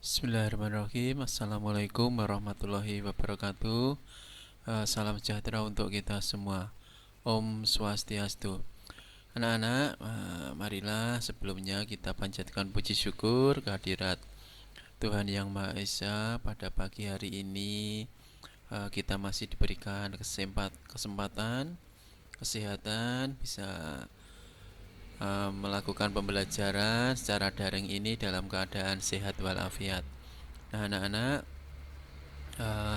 Bismillahirrahmanirrahim. Assalamualaikum warahmatullahi wabarakatuh. Salam sejahtera untuk kita semua. Om Swastiastu. Anak-anak, marilah sebelumnya kita panjatkan puji syukur kehadirat Tuhan Yang Maha Esa. Pada pagi hari ini kita masih diberikan kesempatan, kesehatan, bisa melakukan pembelajaran secara daring ini dalam keadaan sehat walafiat. Nah, anak-anak,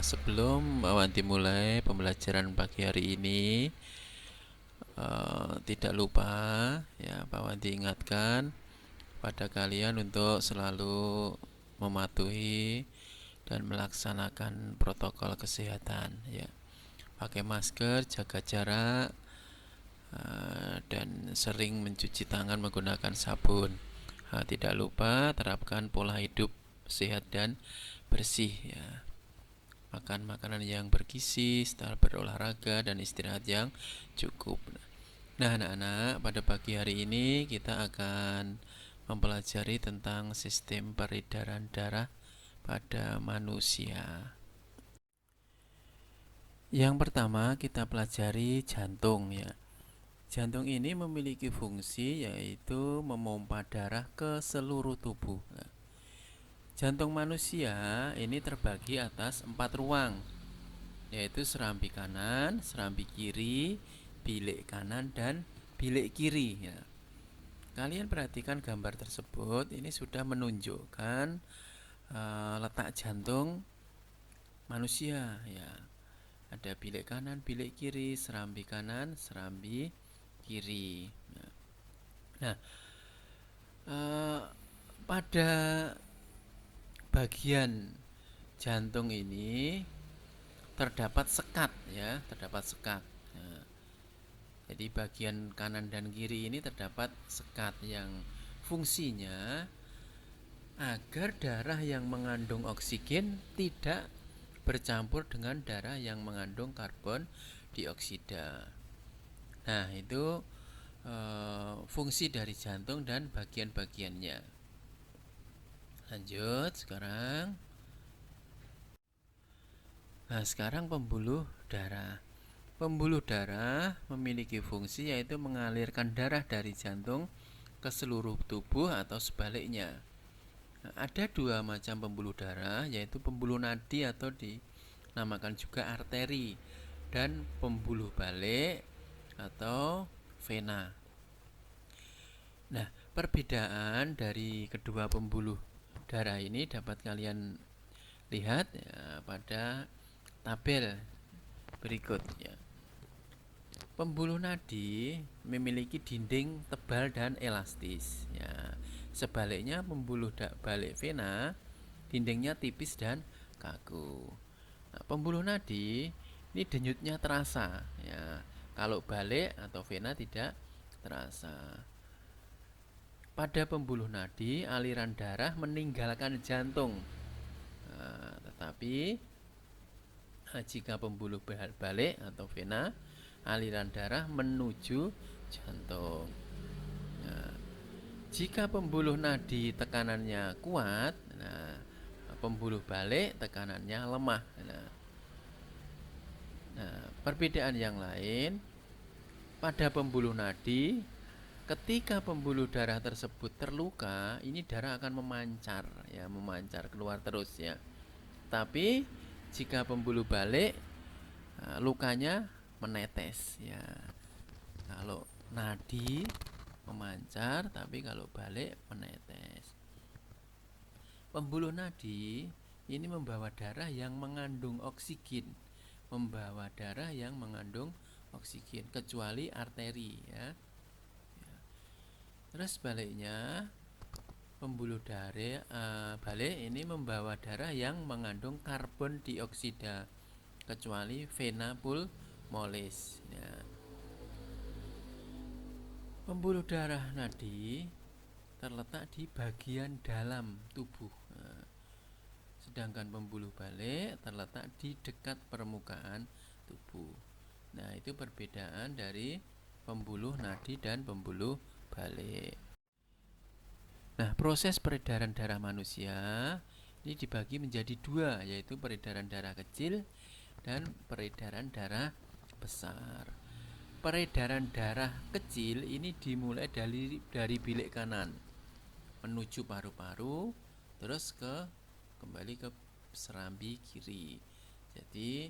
sebelum Awanti mulai pembelajaran pagi hari ini, tidak lupa ya Pak Awanti ingatkan pada kalian untuk selalu mematuhi dan melaksanakan protokol kesehatan ya. Pakai masker, jaga jarak, dan sering mencuci tangan menggunakan sabun. Tidak lupa terapkan pola hidup sehat dan bersih ya. Makan makanan yang bergizi, setelah berolahraga dan istirahat yang cukup. Nah, anak-anak, pada pagi hari ini kita akan mempelajari tentang sistem peredaran darah pada manusia. Yang pertama kita pelajari jantung ya. Jantung ini memiliki fungsi yaitu memompa darah ke seluruh tubuh. Nah, jantung manusia ini terbagi atas 4 ruang, yaitu serambi kanan, serambi kiri, bilik kanan, dan bilik kiri ya. Kalian perhatikan gambar tersebut, ini sudah menunjukkan letak jantung manusia ya. Ada bilik kanan, bilik kiri, serambi kanan, serambi kiri. Nah, pada bagian jantung ini terdapat sekat ya, terdapat sekat. Nah, jadi bagian kanan dan kiri ini terdapat sekat yang fungsinya agar darah yang mengandung oksigen tidak bercampur dengan darah yang mengandung karbon dioksida. Nah, itu fungsi dari jantung dan bagian-bagiannya. Lanjut sekarang. Nah, sekarang pembuluh darah. Pembuluh darah memiliki fungsi yaitu mengalirkan darah dari jantung ke seluruh tubuh atau sebaliknya. Nah, ada 2 macam pembuluh darah, yaitu pembuluh nadi atau dinamakan juga arteri, dan pembuluh balik atau vena. Nah, perbedaan dari kedua pembuluh darah ini dapat kalian lihat ya, pada tabel berikut ya. Pembuluh nadi memiliki dinding tebal dan elastis ya. Sebaliknya pembuluh balik vena dindingnya tipis dan kaku. Nah, pembuluh nadi ini denyutnya terasa ya. Kalau balik atau vena tidak terasa. Pada pembuluh nadi aliran darah meninggalkan jantung. Nah, tetapi jika pembuluh balik atau vena aliran darah menuju jantung. Nah, jika pembuluh nadi tekanannya kuat, nah, pembuluh balik tekanannya lemah. Nah, perbedaan yang lain pada pembuluh nadi, ketika pembuluh darah tersebut terluka, ini darah akan memancar ya, memancar keluar terus ya. Tapi jika pembuluh balik, lukanya menetes ya. Kalau nadi memancar, tapi kalau balik menetes. Pembuluh nadi ini membawa darah yang mengandung oksigen, membawa darah yang mengandung oksigen, kecuali arteri ya. Terus baliknya, pembuluh darah balik ini membawa darah yang mengandung karbon dioksida, kecuali vena pulmonis ya. Pembuluh darah nadi terletak di bagian dalam tubuh, sedangkan pembuluh balik terletak di dekat permukaan tubuh. Nah, itu perbedaan dari pembuluh nadi dan pembuluh balik. Nah, proses peredaran darah manusia ini dibagi menjadi dua, yaitu peredaran darah kecil dan peredaran darah besar. Peredaran darah kecil ini dimulai dari bilik kanan menuju paru-paru, terus kembali ke serambi kiri. Jadi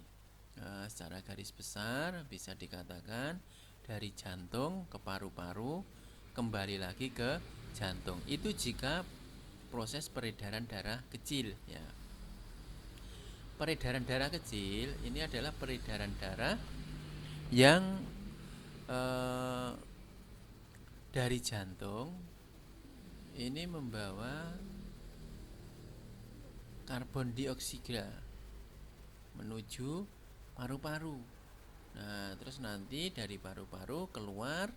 secara garis besar bisa dikatakan dari jantung ke paru-paru, kembali lagi ke jantung. Itu jika proses peredaran darah kecil, ya. Peredaran darah kecil ini adalah peredaran darah yang dari jantung ini membawa karbon dioksida menuju paru-paru. Nah, terus nanti dari paru-paru keluar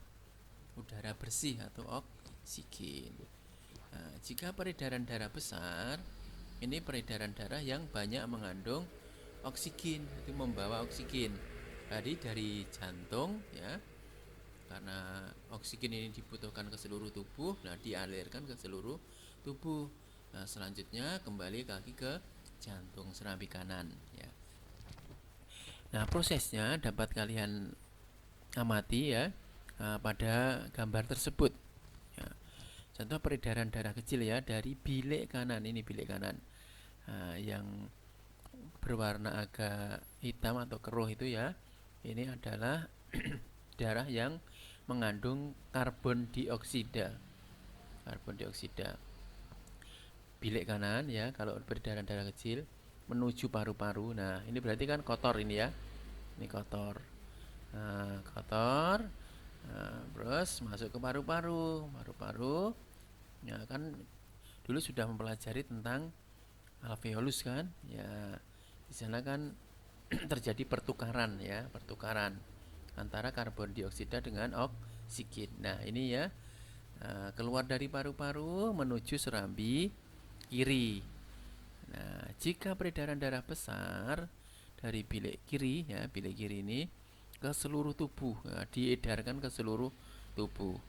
udara bersih atau oksigen. Nah, jika peredaran darah besar, ini peredaran darah yang banyak mengandung oksigen, itu membawa oksigen. Jadi dari jantung, ya, karena oksigen ini dibutuhkan ke seluruh tubuh, nah dialirkan ke seluruh tubuh. Nah, selanjutnya kembali lagi ke jantung serambi kanan, ya. Nah, prosesnya dapat kalian amati, ya, pada gambar tersebut, ya. Contoh peredaran darah kecil, ya, dari bilik kanan, ini bilik kanan. Nah, yang berwarna agak hitam atau keruh itu, ya, ini adalah darah yang mengandung karbon dioksida. Karbon dioksida. Bilik kanan, ya, kalau peredaran darah kecil menuju paru-paru. Nah, ini berarti kan kotor ini, ya. Ini kotor. Nah, kotor. Nah, terus masuk ke paru-paru. Paru-paru, ya, kan dulu sudah mempelajari tentang alveolus kan, ya. Di sana kan terjadi pertukaran, ya, pertukaran antara karbon dioksida dengan oksigen. Nah, ini, ya, keluar dari paru-paru menuju serambi kiri. Nah, jika peredaran darah besar dari bilik kiri, ya, bilik kiri ini ke seluruh tubuh, ya, diedarkan ke seluruh tubuh.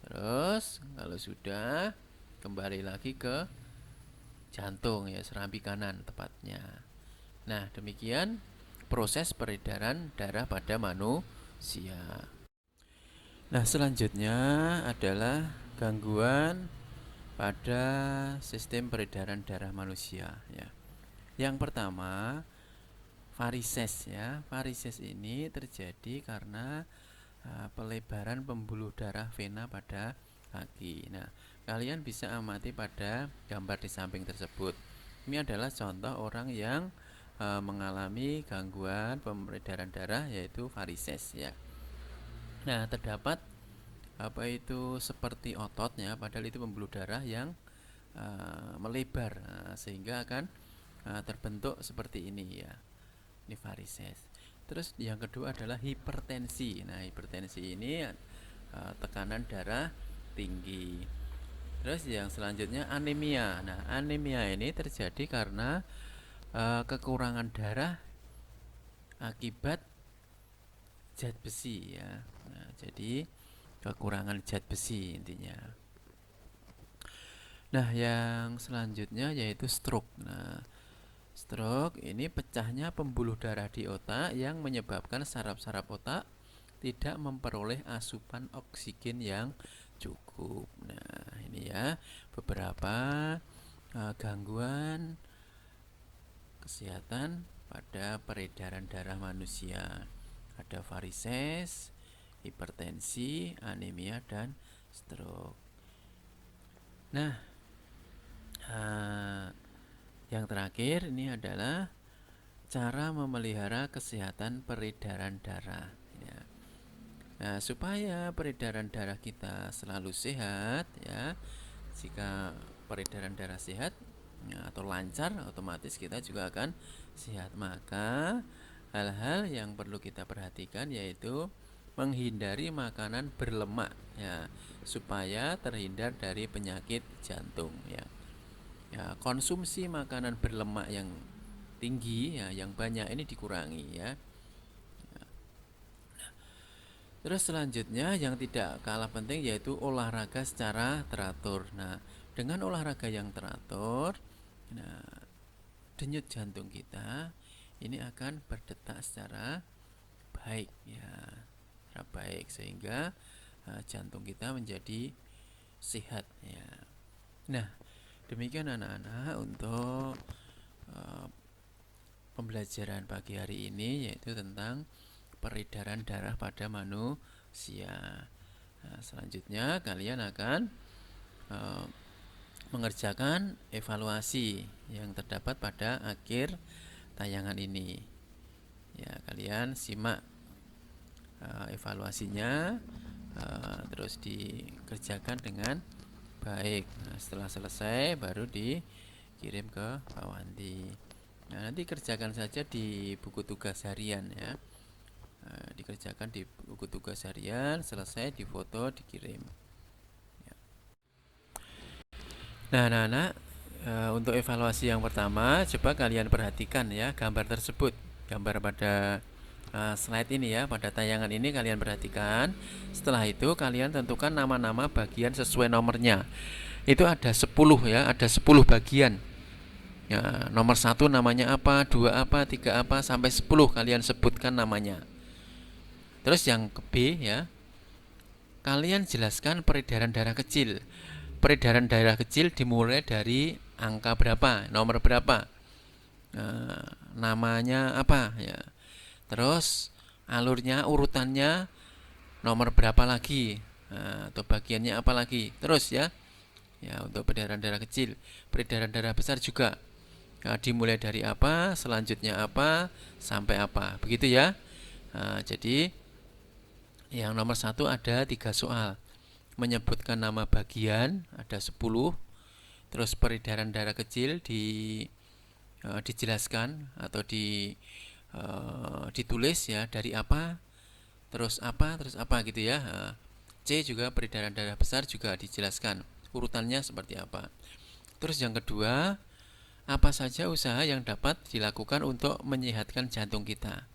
Terus kalau sudah kembali lagi ke jantung, ya, serambi kanan tepatnya. Nah, demikian proses peredaran darah pada manusia. Nah, selanjutnya adalah gangguan pada sistem peredaran darah manusia, ya. Yang pertama, varises, ya. Varises ini terjadi karena pelebaran pembuluh darah vena pada kaki. Nah, kalian bisa amati pada gambar di samping tersebut. Ini adalah contoh orang yang mengalami gangguan peredaran darah, yaitu varises, ya. Nah, terdapat apa itu seperti ototnya, padahal itu pembuluh darah yang melebar, sehingga akan terbentuk seperti ini, ya. Ini varises. Terus yang kedua adalah hipertensi. Nah, hipertensi ini tekanan darah tinggi. Terus yang selanjutnya anemia. Nah, anemia ini terjadi karena kekurangan darah akibat zat besi, ya. Nah, jadi kekurangan zat besi intinya. Nah, yang selanjutnya yaitu stroke. Nah, stroke ini pecahnya pembuluh darah di otak yang menyebabkan saraf-saraf otak tidak memperoleh asupan oksigen yang cukup. Nah, ini, ya, beberapa gangguan kesehatan pada peredaran darah manusia. Ada varises, hipertensi, anemia, dan stroke. Nah, yang terakhir ini adalah cara memelihara kesehatan peredaran darah, ya. Nah, supaya peredaran darah kita selalu sehat, ya, jika peredaran darah sehat, ya, atau lancar, otomatis kita juga akan sehat. Maka hal-hal yang perlu kita perhatikan yaitu menghindari makanan berlemak, ya, supaya terhindar dari penyakit jantung, ya. Ya, konsumsi makanan berlemak yang tinggi, ya, yang banyak ini dikurangi, ya. Terus selanjutnya yang tidak kalah penting yaitu olahraga secara teratur. Nah, dengan olahraga yang teratur, nah, denyut jantung kita ini akan berdetak secara baik ya, secara baik, sehingga jantung kita menjadi sehat ya. Nah, demikian anak-anak untuk pembelajaran pagi hari ini, yaitu tentang peredaran darah pada manusia. Nah, selanjutnya kalian akan mengerjakan evaluasi yang terdapat pada akhir tayangan ini. Ya, kalian simak evaluasinya, terus dikerjakan dengan baik. Nah, setelah selesai baru dikirim ke Pak Wanti. Nah, nanti kerjakan saja di buku tugas harian ya. Dikerjakan di buku tugas harian, selesai difoto, dikirim. Ya. Nah, anak-anak, untuk evaluasi yang pertama, coba kalian perhatikan ya gambar tersebut, gambar pada slide ini ya, pada tayangan ini kalian perhatikan. Setelah itu kalian tentukan nama-nama bagian sesuai nomornya. Itu ada 10 ya, ada 10 bagian. Ya, nomor 1 namanya apa, 2 apa, 3 apa, sampai 10 kalian sebutkan namanya. Terus yang ke B ya, kalian jelaskan peredaran darah kecil. Peredaran darah kecil dimulai dari angka berapa, nomor berapa, namanya apa ya. Terus alurnya, urutannya nomor berapa lagi, atau bagiannya apa lagi. Terus ya, untuk peredaran darah kecil. Peredaran darah besar juga, dimulai dari apa, selanjutnya apa, sampai apa, begitu ya. Jadi yang nomor 1 ada 3 soal. Menyebutkan nama bagian ada 10. Terus peredaran darah kecil dijelaskan atau ditulis ya, dari apa, terus apa gitu ya. C juga peredaran darah besar juga dijelaskan urutannya seperti apa. Terus yang kedua, apa saja usaha yang dapat dilakukan untuk menyehatkan jantung kita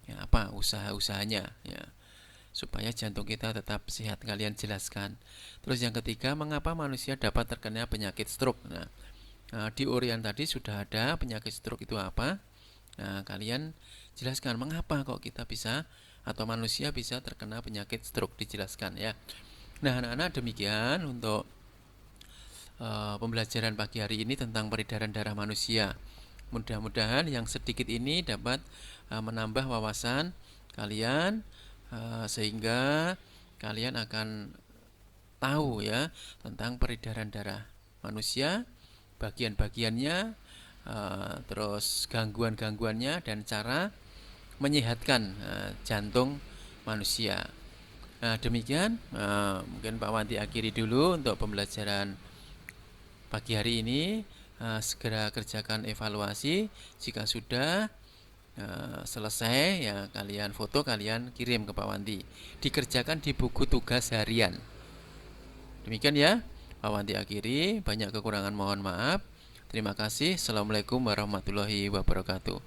ya, apa usaha-usahanya ya, supaya jantung kita tetap sehat, kalian jelaskan. Terus yang ketiga, mengapa manusia dapat terkena penyakit stroke. Nah, di Urian tadi sudah ada penyakit stroke itu apa. Nah, kalian jelaskan mengapa kok kita bisa atau manusia bisa terkena penyakit stroke, dijelaskan ya. Nah, anak-anak, demikian untuk pembelajaran pagi hari ini tentang peredaran darah manusia. Mudah-mudahan yang sedikit ini dapat menambah wawasan kalian, sehingga kalian akan tahu ya tentang peredaran darah manusia, bagian-bagiannya, terus gangguan-gangguannya, dan cara menyehatkan jantung manusia. Nah, demikian, mungkin Pak Wanti akhiri dulu untuk pembelajaran pagi hari ini. Segera kerjakan evaluasi. Jika sudah selesai ya, kalian foto, kalian kirim ke Pak Wanti. Dikerjakan di buku tugas harian. Demikian ya, Pak Wanti akhiri. Banyak kekurangan mohon maaf. Terima kasih. Assalamualaikum warahmatullahi wabarakatuh.